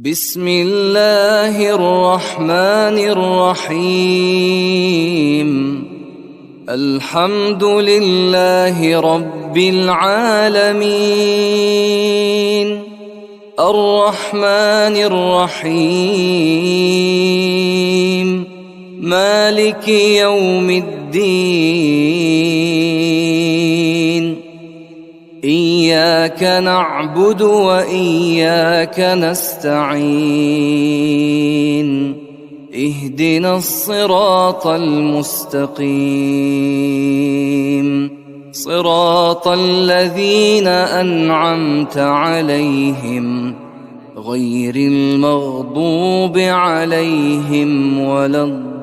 بسم الله الرحمن الرحيم. الحمد لله رب العالمين، الرحمن الرحيم، مالك يوم الدين. إياك نعبد وإياك نستعين، اهدنا الصراط المستقيم، صراط الذين أنعمت عليهم غير المغضوب عليهم ولا الضالين.